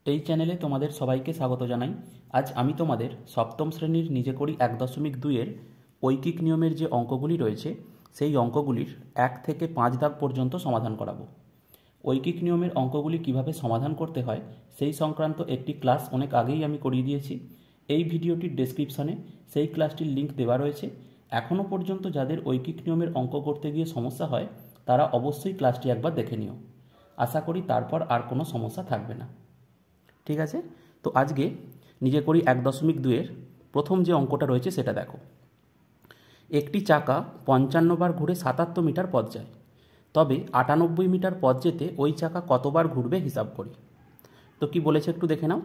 এই চ্যানেলে তোমাদের সবাইকে স্বাগত জানাই। আজ আমি তোমাদের সপ্তম শ্রেণীর নিজে করি 1.2-এর ঐকিক নিয়মের যে অঙ্কগুলি রয়েছে সেই অঙ্কগুলির 1 থেকে 5 দাগ পর্যন্ত সমাধান করাবো। ঐকিক নিয়মের অঙ্কগুলি কিভাবে সমাধান করতে হয় সেই সংক্রান্ত একটি ক্লাস অনেক আগেই আমি করিয়ে দিয়েছি। এই ভিডিওটির ডেসক্রিপশনে সেই ক্লাসটির লিঙ্ক দেওয়া রয়েছে। এখনও পর্যন্ত যাদের ঐকিক নিয়মের অঙ্ক করতে গিয়ে সমস্যা হয় তারা অবশ্যই ক্লাসটি একবার দেখে নিও। আশা করি তারপর আর কোনো সমস্যা থাকবে না। ঠিক আছে, তো আজকে নিজে করি 1.2-এর প্রথম যে অঙ্কটা রয়েছে সেটা দেখো। একটি চাকা 55 বার ঘুরে 77 মিটার পথ যায়, তবে 98 মিটার পথ যেতে ওই চাকা কতবার ঘুরবে হিসাব করি। তো কি বলেছে একটু দেখে নাও।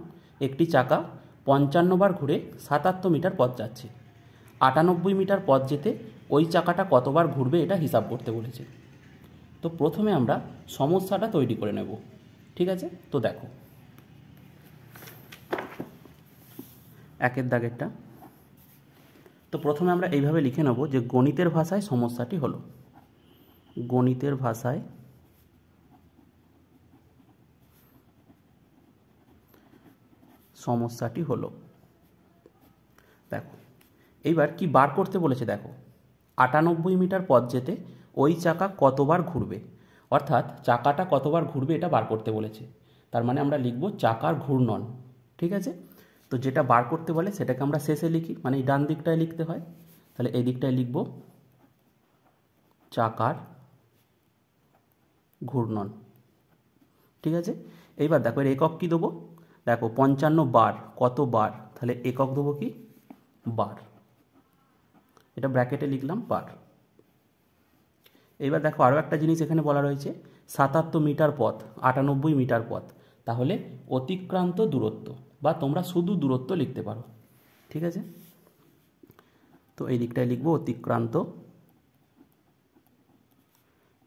একটি চাকা 55 বার ঘুরে 77 মিটার পথ যাচ্ছে, 98 মিটার পথ যেতে ওই চাকাটা কতবার ঘুরবে এটা হিসাব করতে বলেছে। তো প্রথমে আমরা সমস্যাটা তৈরি করে নেব। ঠিক আছে, তো দেখো একের দাগেরটা। তো প্রথমে আমরা এইভাবে লিখে নেব যে গণিতের ভাষায় সমস্যাটি হলো। গণিতের ভাষায় সমস্যাটি হলো। দেখো এইবার কি বার করতে বলেছে, দেখো 98 মিটার পথ যেতে ওই চাকা কতবার ঘুরবে, অর্থাৎ চাকাটা কতবার ঘুরবে এটা বার করতে বলেছে। তার মানে আমরা লিখব চাকার ঘূর্ণন। ঠিক আছে, তো যেটা বার করতে বলে সেটাকে আমরা শেষে লিখি, মানে এই ডান দিকটায় লিখতে হয়। তাহলে এই দিকটায় লিখব চাকার ঘূর্ণন। ঠিক আছে, এইবার দেখো এর একক কী দেবো, দেখো 55 বার, কত বার, তাহলে একক দেবো কি বার, এটা ব্র্যাকেটে লিখলাম বার। এইবার দেখো আরও একটা জিনিস এখানে বলা রয়েছে 77 মিটার পথ, 98 মিটার পথ, তাহলে অতিক্রান্ত দূরত্ব, বা তোমরা শুধু দূরত্ব লিখতে পারো। ঠিক আছে, তো এই দিকটায় লিখব অতিক্রান্ত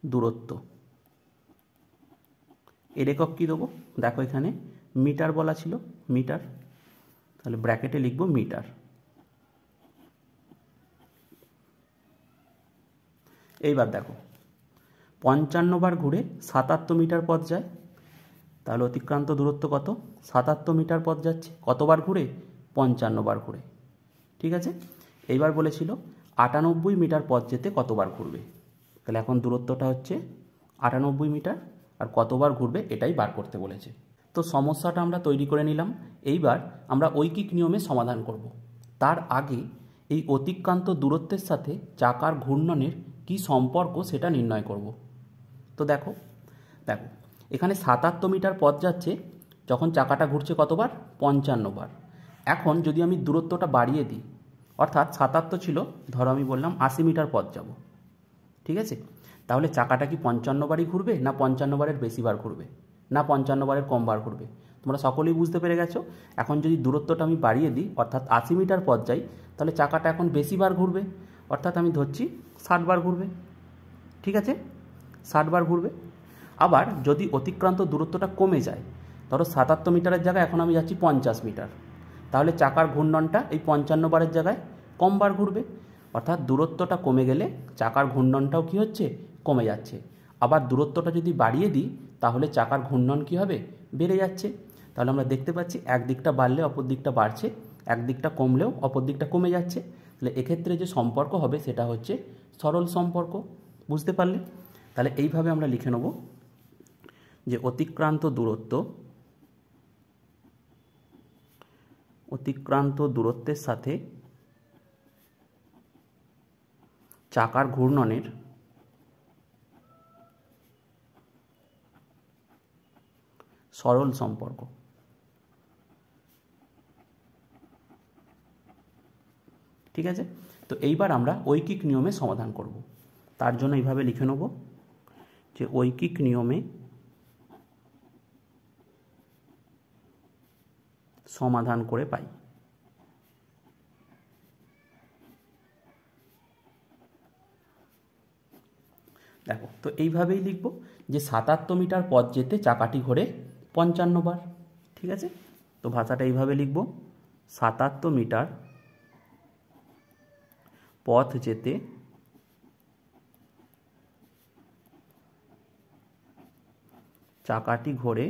দূরত্ব। এর একক কী দেবো, দেখো এখানে মিটার বলা ছিল, মিটার, তাহলে ব্র্যাকেটে লিখব মিটার। এইবার দেখো 55 বার ঘুরে 77 মিটার পথ যায়, তাহলে অতিক্রান্ত দূরত্ব কত, 77 মিটার পথ যাচ্ছে, কতবার ঘুরে 55 বার ঘুরে। ঠিক আছে, এইবার বলেছিল 98 মিটার পথ যেতে কতবার ঘুরবে, তাহলে এখন দূরত্বটা হচ্ছে 98 মিটার, আর কতবার ঘুরবে এটাই বার করতে বলেছে। তো সমস্যাটা আমরা তৈরি করে নিলাম। এইবার আমরা ঐকিক নিয়মে সমাধান করব। তার আগে এই অতিক্রান্ত দূরত্বের সাথে চাকার ঘূর্ণনের কি সম্পর্ক সেটা নির্ণয় করব। তো দেখো দেখো এখানে 77 মিটার পথ যাচ্ছে, যখন চাকাটা ঘুরছে কতবার, 55 বার। এখন যদি আমি দূরত্বটা বাড়িয়ে দিই, অর্থাৎ 77 ছিল, ধরো আমি বললাম 80 মিটার পথ যাব। ঠিক আছে, তাহলে চাকাটা কি 55 বারই ঘুরবে, না 55 বারের বেশি বার ঘুরবে, না 55 বারের কম বার ঘুরবে? তোমরা সকলেই বুঝতে পেরে গেছো। এখন যদি দূরত্বটা আমি বাড়িয়ে দিই, অর্থাৎ 80 মিটার পথ যাই, তাহলে চাকাটা এখন বেশি বার ঘুরবে, অর্থাৎ আমি ধরছি 60 বার ঘুরবে। ঠিক আছে, 60 বার ঘুরবে। আবার যদি অতিক্রান্ত দূরত্বটা কমে যায়, ধরো 77 মিটারের জায়গায় এখন আমি যাচ্ছি 50 মিটার, তাহলে চাকার ঘূর্ণনটা এই 55 বারের জায়গায় কম বার ঘুরবে, অর্থাৎ দূরত্বটা কমে গেলে চাকার ঘূর্ণনটাও কী হচ্ছে, কমে যাচ্ছে। আবার দূরত্বটা যদি বাড়িয়ে দিই তাহলে চাকার ঘূর্ণন কী হবে, বেড়ে যাচ্ছে। তাহলে আমরা দেখতে পাচ্ছি একদিকটা বাড়লে অপর দিকটা বাড়ছে, একদিকটা কমলেও অপর দিকটা কমে যাচ্ছে। তাহলে এক্ষেত্রে যে সম্পর্ক হবে সেটা হচ্ছে সরল সম্পর্ক। বুঝতে পারলে? তাহলে এইভাবে আমরা লিখে নেব যে অতিক্রান্ত দূরত্বের সাথে চাকার ঘূর্ণনের সরল সম্পর্ক। ঠিক আছে, তো এইবার আমরা ঐকিক নিয়মে সমাধান করব। তার জন্য এইভাবে লিখে নেব যে ঐকিক নিয়মে সমাধান করে পাই। দেখো তো এইভাবেই লিখব যে 77 মিটার পথ যেতে চাকাটি ঘোরে 55 বার। ঠিক আছে, তো ভাষাটা এইভাবে লিখব 77 মিটার পথ যেতে চাকাটি ঘোরে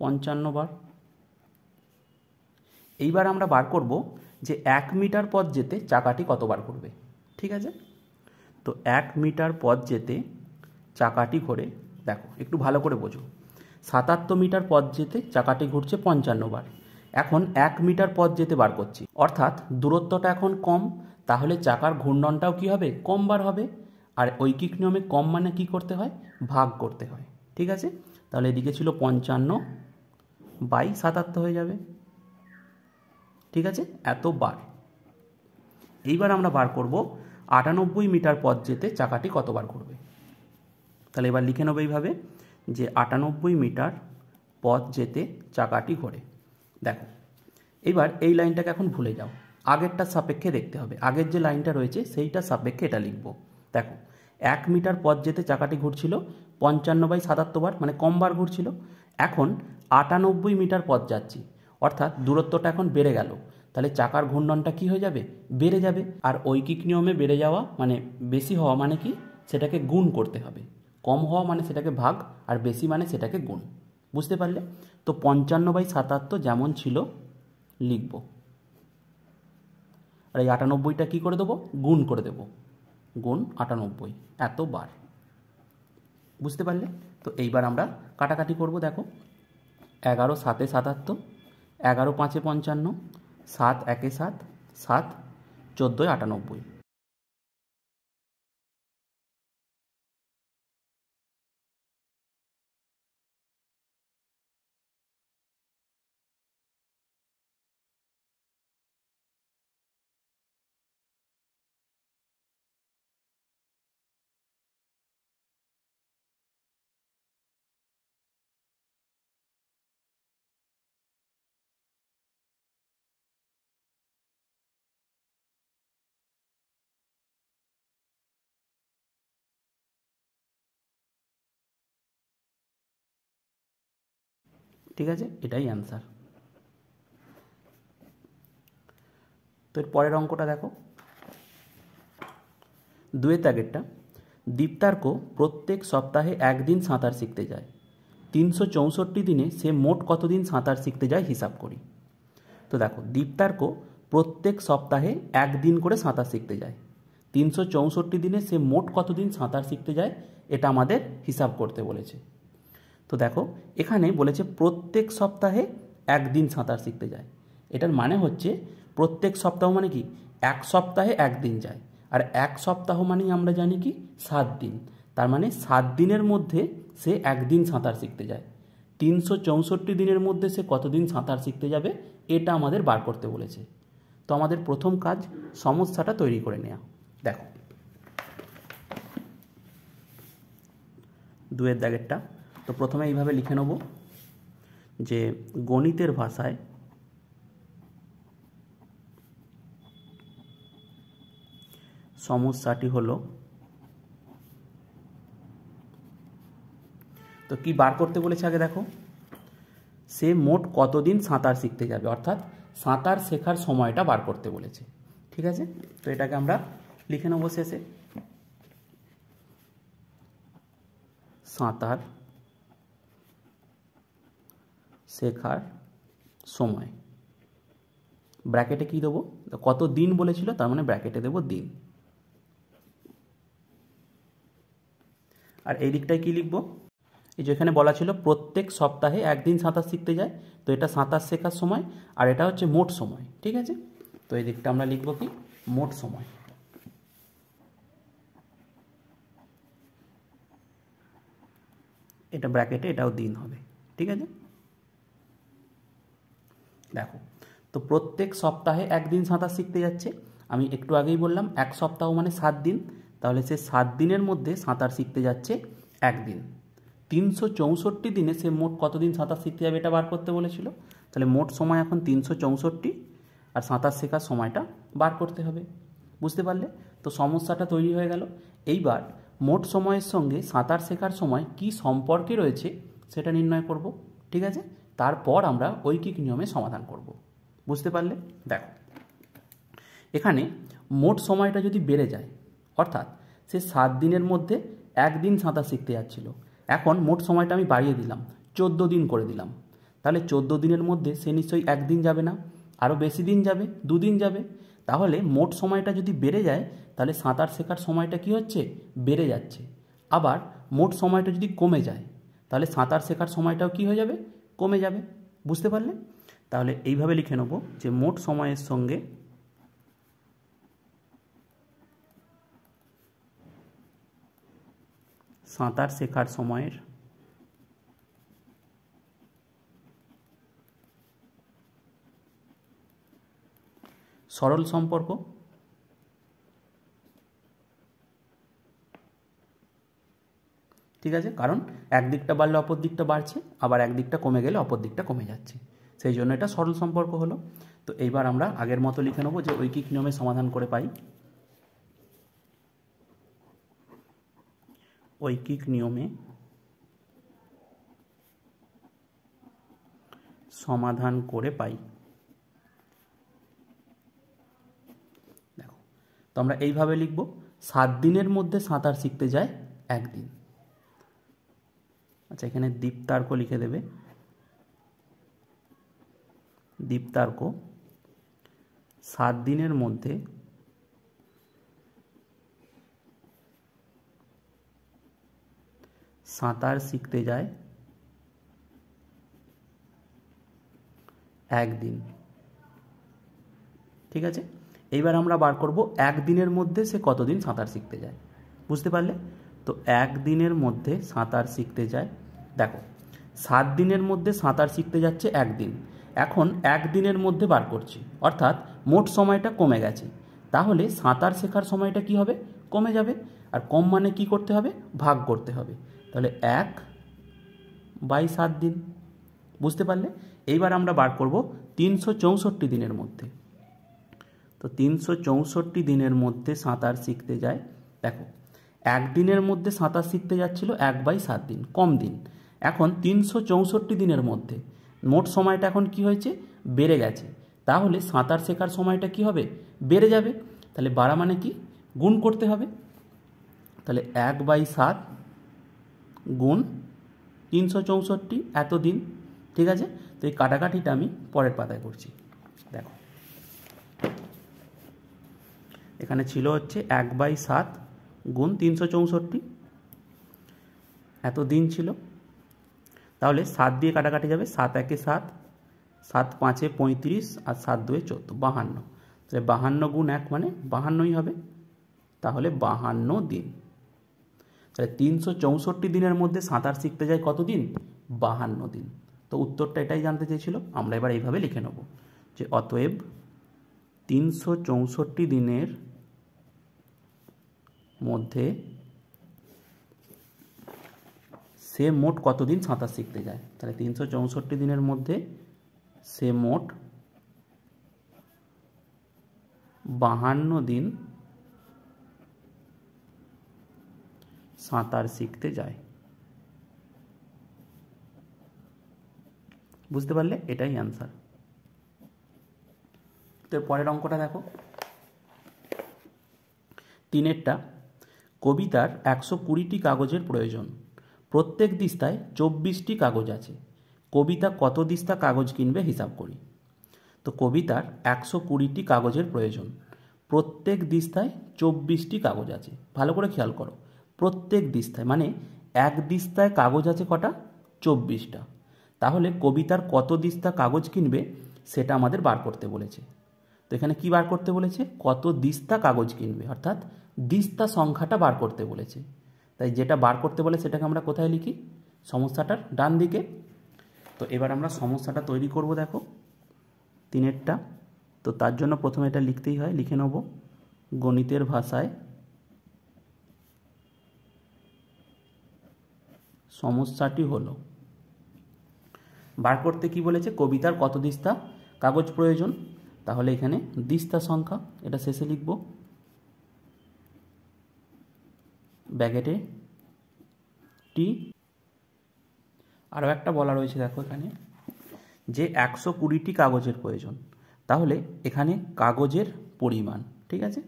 55 বার। এইবার আমরা বার করব যে 1 মিটার পথ যেতে চাকাটি কতবার ঘুরবে। ঠিক আছে, তো 1 মিটার পথ যেতে চাকাটি ঘোরে, দেখো একটু ভালো করে বোঝো, 77 মিটার পথ যেতে চাকাটি ঘুরছে 55 বার। এখন 1 মিটার পথ যেতে বার করছি, অর্থাৎ দূরত্বটা এখন কম, তাহলে চাকার ঘূর্ণনটাও কি হবে, কম বার হবে। আর ঐকিক নিয়মে কম মানে কি করতে হয়, ভাগ করতে হয়। ঠিক আছে, তাহলে এদিকে ছিল 55/77 হয়ে যাবে। ঠিক আছে, এত বার। এইবার আমরা বার করব 98 মিটার পথ যেতে চাকাটি কতবার ঘুরবে। তাহলে এবার লিখে নেব এইভাবে যে 98 মিটার পথ যেতে চাকাটি ঘোরে। দেখো এবার এই লাইনটাকে এখন ভুলে যাও, আগেরটার সাপেক্ষে দেখতে হবে, আগের যে লাইনটা রয়েছে সেইটার সাপেক্ষে এটা লিখব। দেখো 1 মিটার পথ যেতে চাকাটি ঘুরছিল 55/77 বার, মানে কম বার ঘুরছিল। এখন 98 মিটার পথ যাচ্ছি, অর্থাৎ দূরত্বটা এখন বেড়ে গেল, তাহলে চাকার ঘূর্ণনটা কি হয়ে যাবে, বেড়ে যাবে। আর ঐকিক নিয়মে বেড়ে যাওয়া মানে বেশি হওয়া মানে কি, সেটাকে গুণ করতে হবে। কম হওয়া মানে সেটাকে ভাগ, আর বেশি মানে সেটাকে গুণ। বুঝতে পারলে? তো 55/77 যেমন ছিল লিখব, আর এই 98টা কী করে দেবো, গুণ করে দেবো, গুণ 98 এত বার। বুঝতে পারলে? তো এইবার আমরা কাটাকাটি করব। দেখো 11 7 77, 11 5 55, 7 1 7, 7 14 98। ঠিক আছে, এটাই অ্যান্সার। তো এর পরের অঙ্কটা দেখো, 2-এর দাগেরটা, দীপ্তার্ক প্রত্যেক সপ্তাহে একদিন সাঁতার শিখতে যায়, 364 দিনে সে মোট কতদিন সাঁতার শিখতে যায় হিসাব করি। তো দেখো দীপ্তার্ক প্রত্যেক সপ্তাহে একদিন করে সাঁতার শিখতে যায়, 364 দিনে সে মোট কতদিন সাঁতার শিখতে যায় এটা আমাদের হিসাব করতে বলেছে। তো দেখো এখানে বলেছে প্রত্যেক সপ্তাহে একদিন সাঁতার শিখতে যায়, এটার মানে হচ্ছে প্রত্যেক সপ্তাহ মানে কি, এক সপ্তাহে একদিন যায়, আর এক সপ্তাহ মানেই আমরা জানি কি 7 দিন, তার মানে 7 দিনের মধ্যে সে একদিন সাঁতার শিখতে যায়। 364 দিনের মধ্যে সে কতদিন সাঁতার শিখতে যাবে এটা আমাদের বার করতে বলেছে। তো আমাদের প্রথম কাজ সমস্যাটা তৈরি করে নেওয়া। দেখো 2-এর দাগেরটা, তো প্রথমে এইভাবে লিখে নেব যে গণিতের ভাষায় সমস্যাটি হলো, তো কি বার করতে বলেছে আগে দেখো, সে মোট কতদিন সাঁতার শিখতে যাবে, অর্থাৎ সাঁতার শেখার সময়টা বার করতে বলেছে। ঠিক আছে, তো এটাকে আমরা লিখে নেব শেষে, সাঁতার শেখার সময়, ব্র্যাকেটে কি দেবো, কত দিন বলেছিল তার মানে ব্র্যাকেটে দেবো দিন। আর এই দিকটায় কি লিখব, এই যে এখানে বলা ছিল প্রত্যেক সপ্তাহে একদিন সাঁতার শিখতে যায়, তো এটা সাঁতার শেখার সময়, আর এটা হচ্ছে মোট সময়। ঠিক আছে, তো এই দিকটা আমরা লিখব কি, মোট সময়। এটা ব্র্যাকেটে এটাও দিন হবে। ঠিক আছে, দেখো তো প্রত্যেক সপ্তাহে একদিন সাঁতার শিখতে যাচ্ছে, আমি একটু আগেই বললাম এক সপ্তাহ মানে 7 দিন, তাহলে সে 7 দিনের মধ্যে সাঁতার শিখতে যাচ্ছে একদিন। 364 দিনে সে মোট কতদিন সাঁতার শিখতে যাবে এটা বার করতে বলেছিল, তাহলে মোট সময় এখন 364, আর সাঁতার শেখার সময়টা বার করতে হবে। বুঝতে পারলে? তো সমস্যাটা তৈরি হয়ে গেল। এইবার মোট সময়ের সঙ্গে সাঁতার শেখার সময় কি সম্পর্কে রয়েছে সেটা নির্ণয় করব। ঠিক আছে, তারপর আমরা ঐকিক নিয়মে সমাধান করব। বুঝতে পারলে? দেখো এখানে মোট সময়টা যদি বেড়ে যায়, অর্থাৎ সে 7 দিনের মধ্যে একদিন সাঁতার শিখতে যাচ্ছিল, এখন মোট সময়টা আমি বাড়িয়ে দিলাম, 14 দিন করে দিলাম, তাহলে 14 দিনের মধ্যে সে নিশ্চয়ই একদিন যাবে না, আরও বেশি দিন যাবে, 2 দিন যাবে। তাহলে মোট সময়টা যদি বেড়ে যায় তাহলে সাঁতার শেখার সময়টা কি হচ্ছে, বেড়ে যাচ্ছে। আবার মোট সময়টা যদি কমে যায় তাহলে সাঁতার শেখার সময়টাও কি হয়ে যাবে, কমে যাবে। বুঝতে পারলে? তাহলে এইভাবে লিখে নেব যে মোট সময়ের সঙ্গে সাঁতার শেখার সময়ের সরল সম্পর্ক। ঠিক আছে, কারণ একদিকটা বাড়লে অপর দিকটা বাড়ছে, আবার একদিকটা কমে গেলে অপর দিকটা কমে যাচ্ছে, সেই জন্য এটা সরল সম্পর্ক হলো। তো এইবার আমরা আগের মতো লিখে নেব যে ঐকিক নিয়মে সমাধান করে পাই। ঐকিক নিয়মে সমাধান করে পাই। দেখো, তো আমরা এইভাবে লিখব, 7 দিনের মধ্যে সাঁতার শিখতে যায় একদিন। আচ্ছা, এখানে দীপ্তার্ক লিখে দেবে। দীপ্তার্ক 7 দিনের মধ্যে সাঁতার শিখতে যায় একদিন। ঠিক আছে, এইবার আমরা বার করব একদিনের মধ্যে সে কতদিন সাঁতার শিখতে যায়। বুঝতে পারলে? তো একদিনের মধ্যে সাঁতার শিখতে যায়, দেখো 7 দিনের মধ্যে সাঁতার শিখতে যাচ্ছে একদিন। এখন একদিনের মধ্যে বার করছি, অর্থাৎ মোট সময়টা কমে গেছে, তাহলে সাঁতার শেখার সময়টা কি হবে, কমে যাবে। আর কম মানে কি করতে হবে, ভাগ করতে হবে। তাহলে 1/7 দিন। বুঝতে পারলে? এইবার আমরা বার করব 364 দিনের মধ্যে। তো 364 দিনের মধ্যে সাঁতার শিখতে যায়। দেখো, একদিনের মধ্যে সাঁতার শিখতে যাচ্ছিল 1/7 দিন, কম দিন। এখন 364 দিনের মধ্যে মোট সময়টা এখন কি হয়েছে, বেড়ে গেছে, তাহলে সাঁতার শেখার সময়টা কি হবে, বেড়ে যাবে। তাহলে বাড়া মানে কি, গুণ করতে হবে। তাহলে 1/7 গুণ 364 এত দিন। ঠিক আছে, তো এই কাটাকাটিটা আমি পরের পাতায় করছি। দেখো, এখানে ছিল হচ্ছে 1/7 গুণ 364 এত দিন ছিল। তাহলে 7 দিয়ে কাটাকাটি যাবে, 7 একে 7, 7 5-এ 35 আর 7 2-এ 14, 52। তাহলে 52 গুণ 1 মানে 52ই হবে। তাহলে 52 দিন। তাহলে 364 দিনের মধ্যে সাঁতার শিখতে যায় কত দিন, 52 দিন। তো উত্তরটা এটাই জানতে চেয়েছিল। আমরা এবার এইভাবে লিখে নেব যে অতএব 364 দিনের মধ্যে সে মোট কতদিন সাঁতার শিখতে যায়। তাহলে 364 দিনের মধ্যে সে মোট 52 দিন সাঁতার শিখতে যায়। বুঝতে পারলে? এটাই অ্যান্সার। তো পরের অঙ্কটা দেখো, 3-এরটা, কবিতার 120টি কাগজের প্রয়োজন, প্রত্যেক দিস্তায় 24টি কাগজ আছে, কবিতা কত দিস্তা কাগজ কিনবে হিসাব করি। তো কবিতার 120টি কাগজের প্রয়োজন, প্রত্যেক দিস্তায় 24টি কাগজ আছে। ভালো করে খেয়াল করো, প্রত্যেক দিস্তায় মানে এক দিস্তায় কাগজ আছে কটা, 24টা। তাহলে কবিতার কত দিস্তা কাগজ কিনবে সেটা আমাদের বার করতে বলেছে। তো এখানে কি বার করতে বলেছে, কত দিস্তা কাগজ কিনবে, অর্থাৎ দিস্তা সংখ্যাটা বার করতে বলেছে। তাই যেটা বার করতে বলে সেটাকে আমরা কোথায় লিখি, সমস্যাটার ডান দিকে। তো এবার আমরা সমস্যাটা তৈরি করব। দেখো, 3-এরটা, তো তার জন্য প্রথমে এটা লিখতেই হয়, লিখে নেব গণিতের ভাষায় সমস্যাটি হলো, বার করতে কি বলেছে, কবিতার কত দিস্তা কাগজ প্রয়োজন। তাহলে এখানে দিস্তা সংখ্যা এটা শেষে লিখব, ব্র্যাকেটে টি। আরও একটা বলা রয়েছে, দেখো এখানে যে 120টি কাগজের প্রয়োজন, তাহলে এখানে কাগজের পরিমাণ, ঠিক আছে,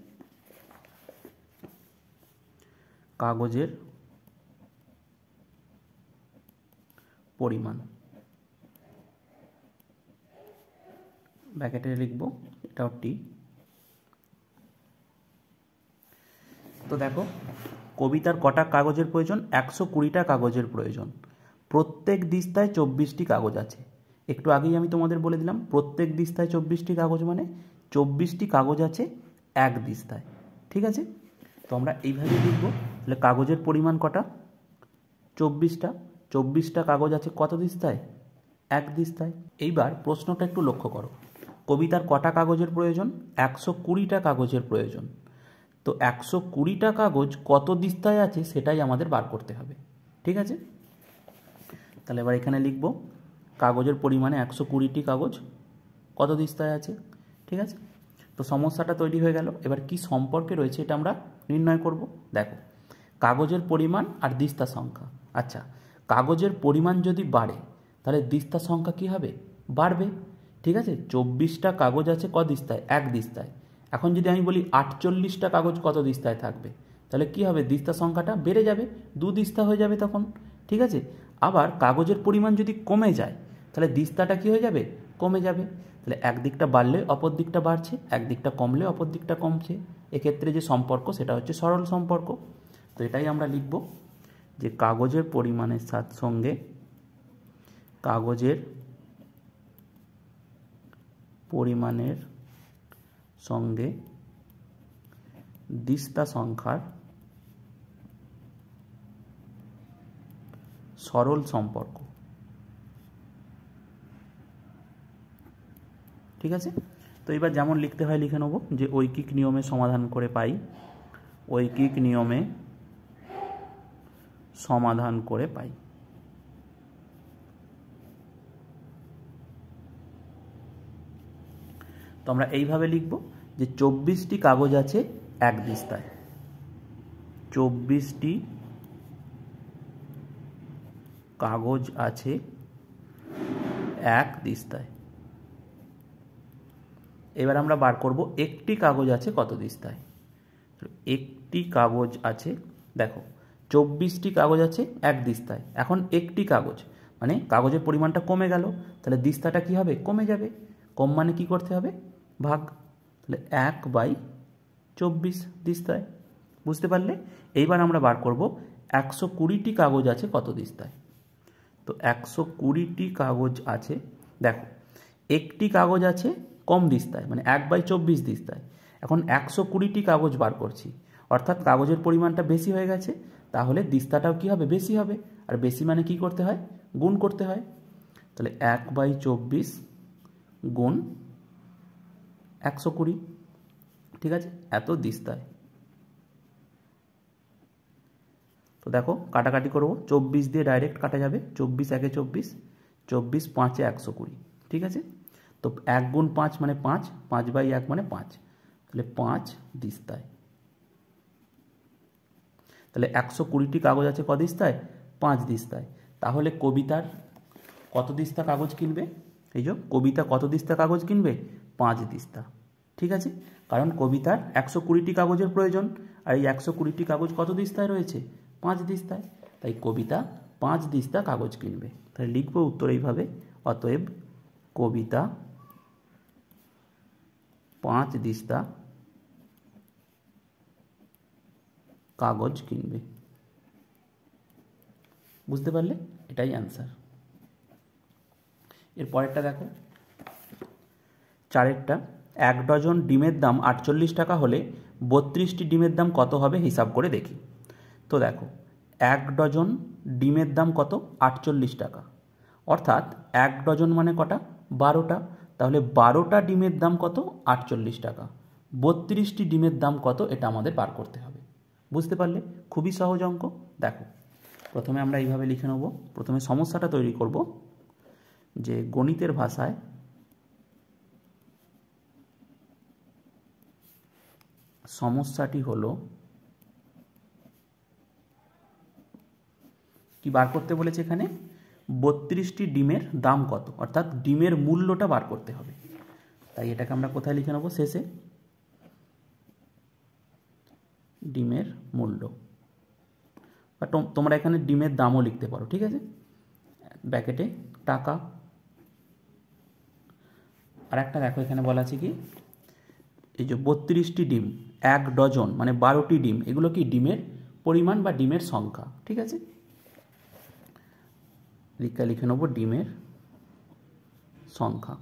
কাগজের পরিমাণ। ব্র্যাকেটে লিখব, এটাও টি। তো দেখো, কবিতার কটা কাগজের প্রয়োজন? 120টা কাগজের প্রয়োজন। প্রত্যেক দিস্তায় 24টি কাগজ আছে। একটু আগেই আমি তোমাদের বলে দিলাম, প্রত্যেক দিস্তায় 24টি কাগজ মানে 24টি কাগজ আছে এক দিস্তায়। ঠিক আছে, তো আমরা এইভাবে লিখব। তাহলে কাগজের পরিমাণ কটা? 24টা। 24টা কাগজ আছে কত দিস্তায়? এক দিস্তায়। এইবার প্রশ্নটা একটু লক্ষ্য করো, কবিতার কটা কাগজের প্রয়োজন? 120টা কাগজের প্রয়োজন। তো 120টা কাগজ কত দিস্তায় আছে সেটাই আমাদের বার করতে হবে। ঠিক আছে, তাহলে এবার এখানে লিখব কাগজের পরিমাণে 120টি কাগজ কত দিস্তায় আছে। ঠিক আছে, তো সমস্যাটা তৈরি হয়ে গেল। এবার কি সম্পর্কে রয়েছে এটা আমরা নির্ণয় করব। দেখো, কাগজের পরিমাণ আর দিস্তা সংখ্যা। আচ্ছা, কাগজের পরিমাণ যদি বাড়ে তাহলে দিস্তা সংখ্যা কি হবে? বাড়বে। ঠিক আছে, 24টা কাগজ আছে ক দিস্তায়? এক দিস্তায়। এখন যদি আমি বলি 48টা কাগজ কত দিস্তায় থাকবে, তাহলে কি হবে? দিস্তা সংখ্যাটা বেড়ে যাবে, 2 দিস্তা হয়ে যাবে তখন। ঠিক আছে, আবার কাগজের পরিমাণ যদি কমে যায় তাহলে দিস্তাটা কি হয়ে যাবে? কমে যাবে। তাহলে একদিকটা বাড়লে অপর দিকটা বাড়ছে, একদিকটা কমলে অপর দিকটা কমছে। এক্ষেত্রে যে সম্পর্ক সেটা হচ্ছে সরল সম্পর্ক। তো এটাই আমরা লিখব যে কাগজের পরিমাণের সঙ্গে কাগজের পরিমাণের সঙ্গে দিস্তা সংখ্যার সরল সম্পর্ক। ঠিক আছে, তো এবার যেমন লিখতে হয় লিখে নেব যে ঐকিক নিয়মে সমাধান করে পাই, ঐকিক নিয়মে সমাধান করে পাই। তো আমরা এইভাবে লিখব যে 24টি কাগজ আছে এক দিস্তায়, 24টি কাগজ আছে এক দিস্তায়। এবার আমরা বার করব একটি কাগজ আছে কত দিস্তায়। একটি কাগজ আছে, দেখো 24টি কাগজ আছে এক দিস্তায়। এখন একটি কাগজ মানে কাগজের পরিমাণটা কমে গেল, তাহলে দিস্তাটা কি হবে? কমে যাবে। কম মানে কি করতে হবে? ভাগ। তাহলে 1/24 দিস্তায়। বুঝতে পারলে? এইবার আমরা বার করব 120টি কাগজ আছে কত দিস্তায়। তো 120টি কাগজ আছে, দেখো একটি কাগজ আছে কম দিস্তায় মানে 1/24 দিস্তায়। এখন 120টি কাগজ বার করছি, অর্থাৎ কাগজের পরিমাণটা বেশি হয়ে গেছে, তাহলে দিস্তাটাও কি হবে? বেশি হবে। আর বেশি মানে কি করতে হয়? গুণ করতে হয়। তাহলে 1/24 গুণ 120। ঠিক আছে, এত দিস্তায়। তো দেখো কাটাকাটি করবো, 24 দিয়ে ডাইরেক্ট কাটা যাবে, 24 একে 24, 24 5-এ 120। ঠিক আছে, তো 1 গুণ 5 মানে 5, 5/1 মানে 5, তাহলে 5 দিস্তায়। তাহলে 120টি কাগজ আছে ক দিস্তায়? 5 দিস্তায়। তাহলে কবিতার কত দিস্তা কাগজ কিনবে? এই যে কবিতা কত দিস্তা কাগজ কিনবে? 5 দিস্তা। ঠিক আছে, কারণ কবিতার 120টি কাগজের প্রয়োজন, আর এই 120টি কাগজ কত দিস্তায় রয়েছে? 5 দিস্তায়। তাই কবিতা 5 দিস্তা কাগজ কিনবে। তাহলে লিখব উত্তর এইভাবে, অতএব কবিতা 5 দিস্তা কাগজ কিনবে। বুঝতে পারলে? এটাই অ্যান্সার। এর পরেরটা দেখো, 4এরটা, 1 ডজন ডিমের দাম 48 টাকা হলে 32টি ডিমের দাম কত হবে হিসাব করে দেখি। তো দেখো 1 ডজন ডিমের দাম কত? 48 টাকা, অর্থাৎ 1 ডজন মানে কটা? 12টা। তাহলে 12টা ডিমের দাম কত? 48 টাকা। 32টি ডিমের দাম কত এটা আমাদের বার করতে হবে। বুঝতে পারলে? খুবই সহজ অঙ্ক। দেখো প্রথমে আমরা এইভাবে লিখে নেব, প্রথমে সমস্যাটা তৈরি করব যে গণিতের ভাষায় সমস্যাটি হলো কি বার করতে বলেছে এখানে? 32টি ডিমের দাম কত, অর্থাৎ ডিমের মূল্যটা বার করতে হবে। তাই এটাকে আমরা কোথায় লিখে নেব? শেষে ডিমের মূল্য, বা তোমরা এখানে ডিমের দামও লিখতে পারো। ঠিক আছে, ব্র্যাকেটে টাকা। আর একটা দেখো এখানে বলা আছে কি, এই যে 32টি ডিম, 1 ডজন মানে 12টি ডিম, এগুলো কি ডিমের পরিমাণ বা ডিমের সংখ্যা। ঠিক আছে, লিখে নেব ডিমের সংখ্যা,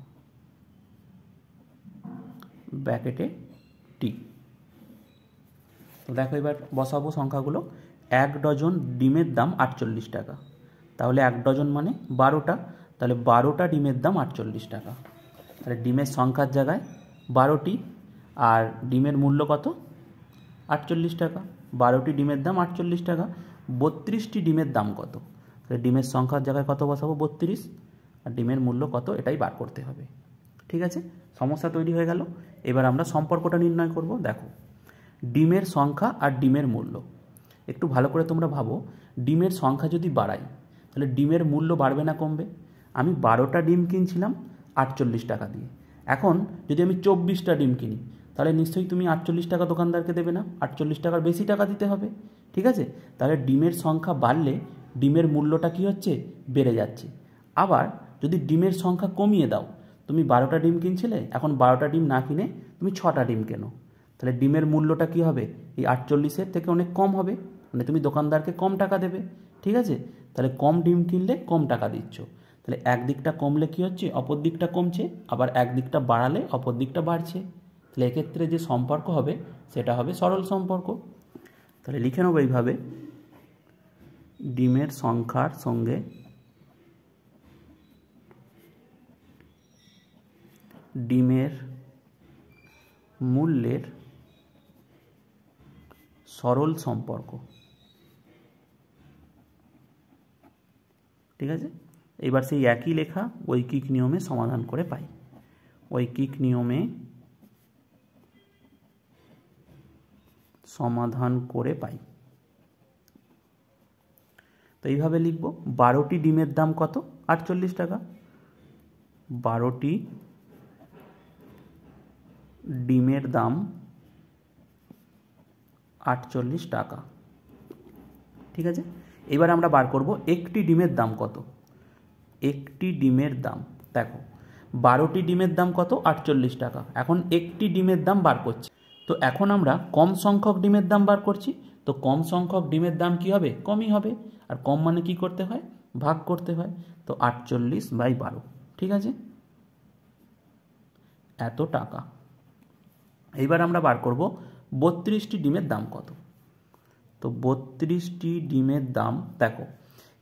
ব্র্যাকেটে টি। তো দেখো এবার বসাবো সংখ্যাগুলো। 1 ডজন ডিমের দাম 48 টাকা, তাহলে 1 ডজন মানে 12টা, তাহলে 12টা ডিমের দাম 48 টাকা। তাহলে ডিমের সংখ্যার জায়গায় 12টি, আর ডিমের মূল্য কত? 48 টাকা। 12টি ডিমের দাম 48 টাকা। 32টি ডিমের দাম কত? তাহলে ডিমের সংখ্যার জায়গায় কত বসাবো? 32, আর ডিমের মূল্য কত এটাই বার করতে হবে। ঠিক আছে, সমস্যা তৈরি হয়ে গেল। এবার আমরা সম্পর্কটা নির্ণয় করব। দেখো, ডিমের সংখ্যা আর ডিমের মূল্য, একটু ভালো করে তোমরা ভাবো। ডিমের সংখ্যা যদি বাড়াই তাহলে ডিমের মূল্য বাড়বে না কমবে? আমি 12টা ডিম কিনছিলাম 48 টাকা দিয়ে, এখন যদি আমি 24টা ডিম কিনি তাহলে নিশ্চয়ই তুমি 48 টাকা দোকানদারকে দেবে না, 48 টাকার বেশি টাকা দিতে হবে। ঠিক আছে, তাহলে ডিমের সংখ্যা বাড়লে ডিমের মূল্যটা কী হচ্ছে? বেড়ে যাচ্ছে। আবার যদি ডিমের সংখ্যা কমিয়ে দাও, তুমি 12টা ডিম কিনছিলে, এখন 12টা ডিম না কিনে তুমি 6টা ডিম কেনো, তাহলে ডিমের মূল্যটা কী হবে? এই 48-এর থেকে অনেক কম হবে, মানে তুমি দোকানদারকে কম টাকা দেবে। ঠিক আছে, তাহলে কম ডিম কিনলে কম টাকা দিচ্ছ, তাহলে একদিকটা কমলে কী হচ্ছে? অপর দিকটা কমছে, আবার একদিকটা বাড়ালে অপর দিকটা বাড়ছে। তাহলে এক্ষেত্রে যে সম্পর্ক হবে সেটা হবে সরল সম্পর্ক। তাহলে লিখে নেব এইভাবে, ডিমের সংখ্যার সঙ্গে ডিমের মূল্যের সরল সম্পর্ক। ঠিক আছে, এবার সেই একই লেখা ঐকিক নিয়মে সমাধান করে পাই। ঐকিক নিয়মে সমাধান করে পাই। তো এইভাবে লিখব, 12টি ডিমের দাম কত? 48 টাকা। 12টি ডিমের দাম 48 টাকা। ঠিক আছে, এবার আমরা বার করব একটি ডিমের দাম কত। একটি ডিমের দাম, দেখো 12টি ডিমের দাম কত? 48 টাকা। এখন একটি ডিমের দাম বার করছি, তো এখন আমরা কম সংখ্যক ডিমের দাম বার করছি, তো কম সংখ্যক ডিমের দাম কি হবে? কমই হবে। আর কম মানে কি করতে হয়? ভাগ করতে হয়। তো 48/12। ঠিক আছে, এত টাকা। এইবার আমরা বার করব 32টি ডিমের দাম কত। তো 32টি ডিমের দাম, দেখো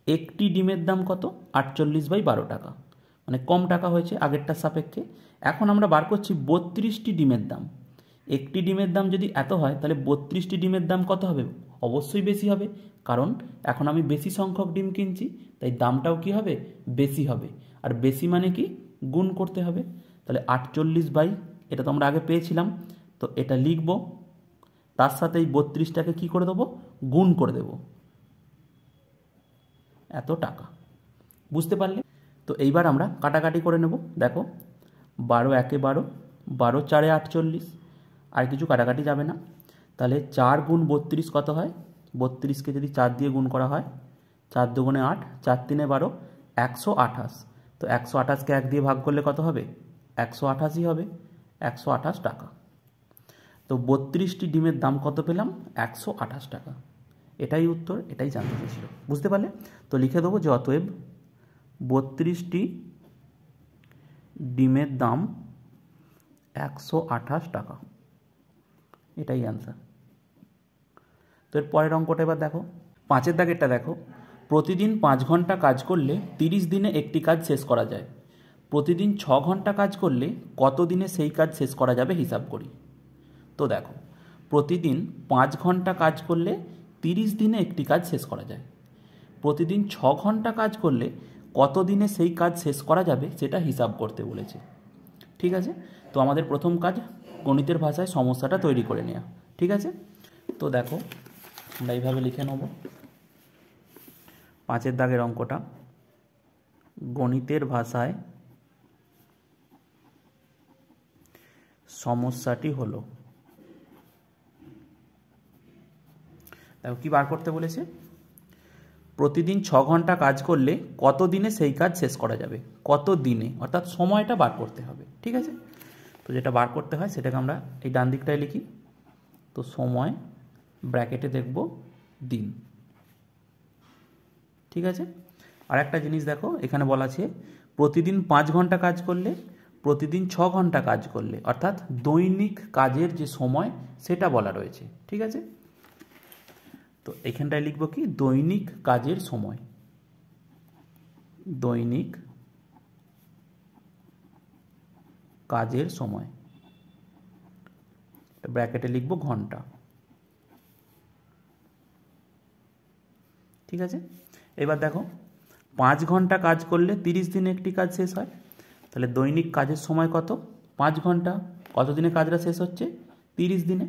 একটি ডিমের দাম কত? 48/12 টাকা, মানে কম টাকা হয়েছে আগেরটার সাপেক্ষে। এখন আমরা বার করছি 32টি ডিমের দাম। একটি ডিমের দাম যদি এত হয় তাহলে 32টি ডিমের দাম কত হবে? অবশ্যই বেশি হবে, কারণ এখন আমি বেশি সংখ্যক ডিম কিনছি, তাই দামটাও কি হবে? বেশি হবে। আর বেশি মানে কি? গুণ করতে হবে। তাহলে 48 এটা তো আমরা আগে পেয়েছিলাম, তো এটা লিখব, তার সাথে এই 32টাকে কী করে দেবো? গুণ করে দেব, এত টাকা। বুঝতে পারলে? তো এইবার আমরা কাটাকাটি করে নেব। দেখো 12 একে 12, 12 4-এ 48, আর কিছু কাটাকাটি যাবে না। তাহলে 4 গুণ 32 কত হয়? 32কে যদি 4 দিয়ে গুণ করা হয়, 4 দুগুণে 8, 4 3-এ 12, 128। তো 128কে 1 দিয়ে ভাগ করলে কত হবে? 128ই হবে, 128 টাকা। তো 32টি ডিমের দাম কত পেলাম? 128 টাকা। এটাই উত্তর, এটাই জানতে চেয়েছিল। বুঝতে পারলে? তো লিখে দেবো যে অতএব 32টি ডিমের দাম 128 টাকা, এটাই অ্যান্সার। তো এর পরের অঙ্কটা এবার দেখো, 5-এর দাগেরটা দেখো, প্রতিদিন 5 ঘন্টা কাজ করলে 30 দিনে একটি কাজ শেষ করা যায়। প্রতিদিন 6 ঘন্টা কাজ করলে কত দিনে সেই কাজ শেষ করা যাবে হিসাব করি। তো দেখো, প্রতিদিন 5 ঘন্টা কাজ করলে 30 দিনে একটি কাজ শেষ করা যায়। প্রতিদিন 6 ঘন্টা কাজ করলে কত দিনে সেই কাজ শেষ করা যাবে সেটা হিসাব করতে বলেছে। ঠিক আছে, তো আমাদের প্রথম কাজ গণিতের ভাষায় সমস্যাটা তৈরি করে নেওয়া। ঠিক আছে, তো দেখো আমরা এইভাবে লিখে নেব 5-এর দাগের অঙ্কটা, গণিতের ভাষায় সমস্যাটি হলো, দেখো কি বার করতে বলেছে? প্রতিদিন 6 ঘন্টা কাজ করলে কত দিনে সেই কাজ শেষ করা যাবে, কত দিনে, অর্থাৎ সময়টা বার করতে হবে। ঠিক আছে, তো যেটা বার করতে হয় সেটাকে আমরা এই ডান দিকটায় লিখি। তো সময় ব্র্যাকেটে দেখব দিন। ঠিক আছে, আর একটা জিনিস দেখো, এখানে বলা আছে প্রতিদিন 5 ঘন্টা কাজ করলে, প্রতিদিন 6 ঘন্টা কাজ করলে, অর্থাৎ দৈনিক কাজের যে সময় সেটা বলা রয়েছে। ঠিক আছে, তো এখানটায় লিখব কি, দৈনিক কাজের সময়, দৈনিক কাজের সময়, ব্র্যাকেটে লিখব ঘন্টা। ঠিক আছে, এবার দেখো 5 ঘন্টা কাজ করলে 30 দিনে একটি কাজ শেষ হয়, তাহলে দৈনিক কাজের সময় কত, 5 ঘন্টা, কত দিনে কাজটা শেষ হচ্ছে, 30 দিনে।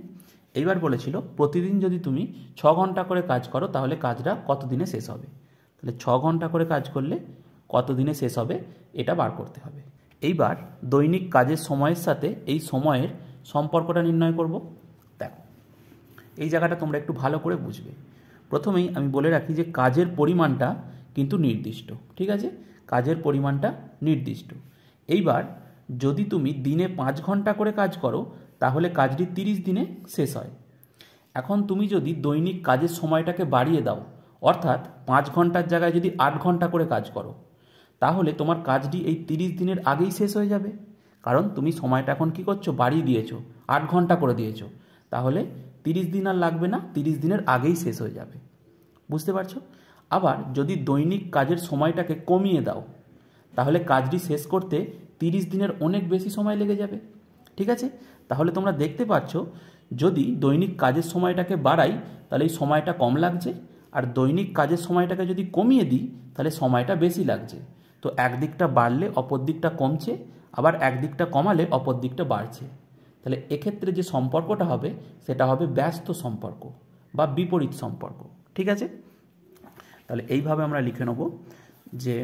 এইবার বলেছিল প্রতিদিন যদি তুমি 6 ঘন্টা করে কাজ করো তাহলে কাজটা কত দিনে শেষ হবে, তাহলে 6 ঘন্টা করে কাজ করলে কত দিনে শেষ হবে এটা বার করতে হবে। এইবার দৈনিক কাজের সময়ের সাথে এই সময়ের সম্পর্কটা নির্ণয় করব। দেখো এই জায়গাটা তোমরা একটু ভালো করে বুঝবে। প্রথমেই আমি বলে রাখি যে কাজের পরিমাণটা কিন্তু নির্দিষ্ট। ঠিক আছে, কাজের পরিমাণটা নির্দিষ্ট। এইবার যদি তুমি দিনে 5 ঘন্টা করে কাজ করো তাহলে কাজটি 30 দিনে শেষ হয়। এখন তুমি যদি দৈনিক কাজের সময়টাকে বাড়িয়ে দাও, অর্থাৎ 5 ঘন্টার জায়গায় যদি 8 ঘন্টা করে কাজ করো, তাহলে তোমার কাজটি এই 30 দিনের আগেই শেষ হয়ে যাবে, কারণ তুমি সময়টা এখন কি করছো, বাড়িয়ে দিয়েছো, 8 ঘন্টা করে দিয়েছো। তাহলে 30 দিন আর লাগবে না, 30 দিনের আগেই শেষ হয়ে যাবে। বুঝতে পারছো? আবার যদি দৈনিক কাজের সময়টাকে কমিয়ে দাও তাহলে কাজটি শেষ করতে 30 দিনের অনেক বেশি সময় লেগে যাবে। ঠিক আছে, তাহলে তোমরা দেখতে পাচ্ছ যদি দৈনিক কাজের সময়টাকে বাড়াই তাহলে এই সময়টা কম লাগছে, আর দৈনিক কাজের সময়টাকে যদি কমিয়ে দিই তাহলে সময়টা বেশি লাগছে। তো একদিকটা বাড়লে অপর দিকটা কমছে, আবার একদিকটা কমালে অপর দিকটা বাড়ছে। তাহলে এক্ষেত্রে যে সম্পর্কটা হবে সেটা হবে ব্যস্ত সম্পর্ক বা বিপরীত সম্পর্ক। ঠিক আছে, তাহলে এইভাবে আমরা লিখে নেব যে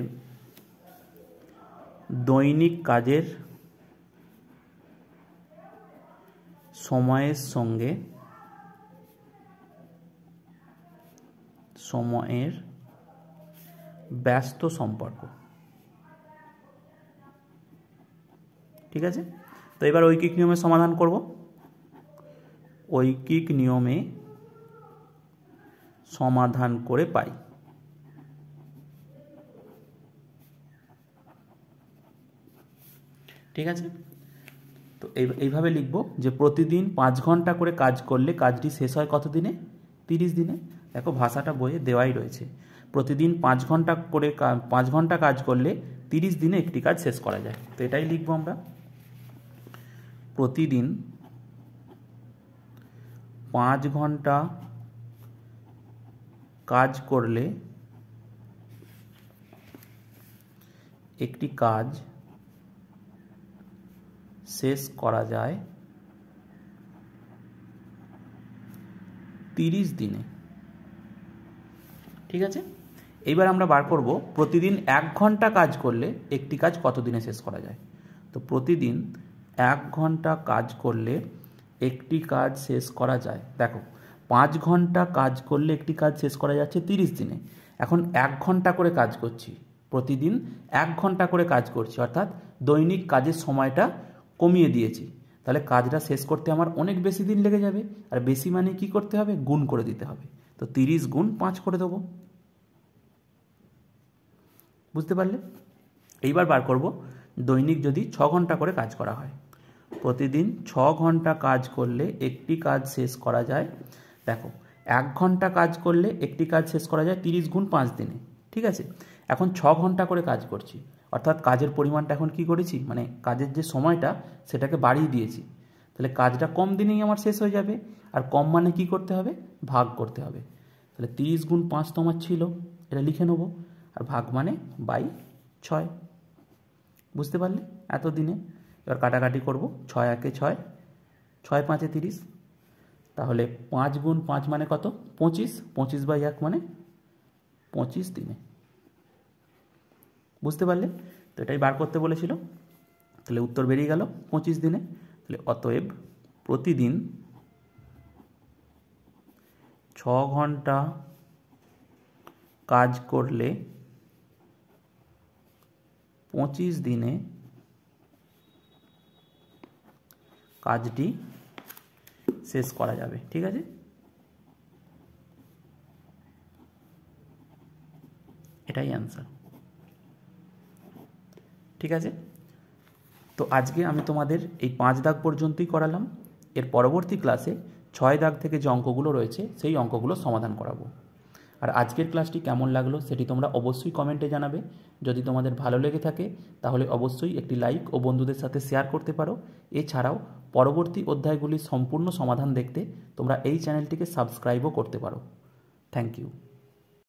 দৈনিক কাজের সময়ের সঙ্গে সময়ের ব্যস্ত সম্পর্ক। ঠিক আছে, তো এবার ঐকিক নিয়মে সমাধান করব। ঐকিক নিয়মে সমাধান করে পাই। ঠিক আছে, তো এইভাবে লিখব যে প্রতিদিন 5 ঘন্টা করে কাজ করলে কাজটি শেষ হয় কত দিনে, 30 দিনে। দেখো ভাষাটা বইয়ে দেওয়াই রয়েছে, প্রতিদিন 5 ঘন্টা করে 5 ঘন্টা কাজ করলে 30 দিনে একটি কাজ শেষ করা যায়। তো এটাই লিখব আমরা, প্রতিদিন 5 ঘন্টা কাজ করলে একটি কাজ শেষ করা যায় 30 দিনে। ঠিক আছে, এইবার আমরা বার করব প্রতিদিন 1 ঘন্টা কাজ করলে একটি কাজ কত দিনে শেষ করা যায়। তো প্রতিদিন 1 ঘন্টা কাজ করলে একটি কাজ শেষ করা যায়। দেখো 5 ঘন্টা কাজ করলে একটি কাজ শেষ করা যাচ্ছে 30 দিনে। এখন 1 ঘন্টা করে কাজ করছি, প্রতিদিন 1 ঘন্টা করে কাজ করছি, অর্থাৎ দৈনিক কাজের সময়টা কমিয়ে দিয়েছি, তাহলে কাজটা শেষ করতে আমার অনেক বেশি দিন লেগে যাবে। আর বেশি মানে কি করতে হবে, গুণ করে দিতে হবে। তো 30 গুণ 5 করে দেবো। বুঝতে পারলে? এইবার বার করব দৈনিক যদি 6 ঘন্টা করে কাজ করা হয়, প্রতিদিন 6 ঘন্টা কাজ করলে একটি কাজ শেষ করা যায়। দেখো 1 ঘন্টা কাজ করলে একটি কাজ শেষ করা যায় 30 গুণ 5 দিনে। ঠিক আছে, এখন 6 ঘন্টা করে কাজ করছি, অর্থাৎ কাজের পরিমাণটা এখন কি করেছি, মানে কাজের যে সময়টা সেটাকে বাড়িয়ে দিয়েছি, তাহলে কাজটা কম দিনেই আমার শেষ হয়ে যাবে। আর কম মানে কি করতে হবে, ভাগ করতে হবে। তাহলে 30 গুণ 5 তো আমার ছিল, এটা লিখে নেব, আর ভাগ মানে বাই 6। বুঝতে পারলে? এত দিনে এবার কাটাকাটি করব, 6 একে 6, 6 5-এ 30, তাহলে 5 গুণ 5 মানে কত, 25, 25 বাই 1 মানে 25 দিনে। বুঝতে পারলে? তো এটাই বার করতে বলেছিল, তাহলে উত্তর বেরিয়ে গেল 25 দিনে। তাহলে অতএব প্রতিদিন 6 ঘন্টা কাজ করলে 25 দিনে কাজটি শেষ করা যাবে। ঠিক আছে, এটাই অ্যান্সার। ঠিক আছে, তো আজকে আমি তোমাদের এই 5 দাগ পর্যন্তই করালাম। এর পরবর্তী ক্লাসে 6 দাগ থেকে যে অঙ্কগুলো রয়েছে সেই অঙ্কগুলো সমাধান করাবো। আর আজকের ক্লাসটি কেমন লাগলো সেটি তোমরা অবশ্যই কমেন্টে জানাবে। যদি তোমাদের ভালো লেগে থাকে তাহলে অবশ্যই একটি লাইক ও বন্ধুদের সাথে শেয়ার করতে পারো। এছাড়াও পরবর্তী অধ্যায়গুলির সম্পূর্ণ সমাধান দেখতে তোমরা এই চ্যানেলটিকে সাবস্ক্রাইবও করতে পারো। Thank you.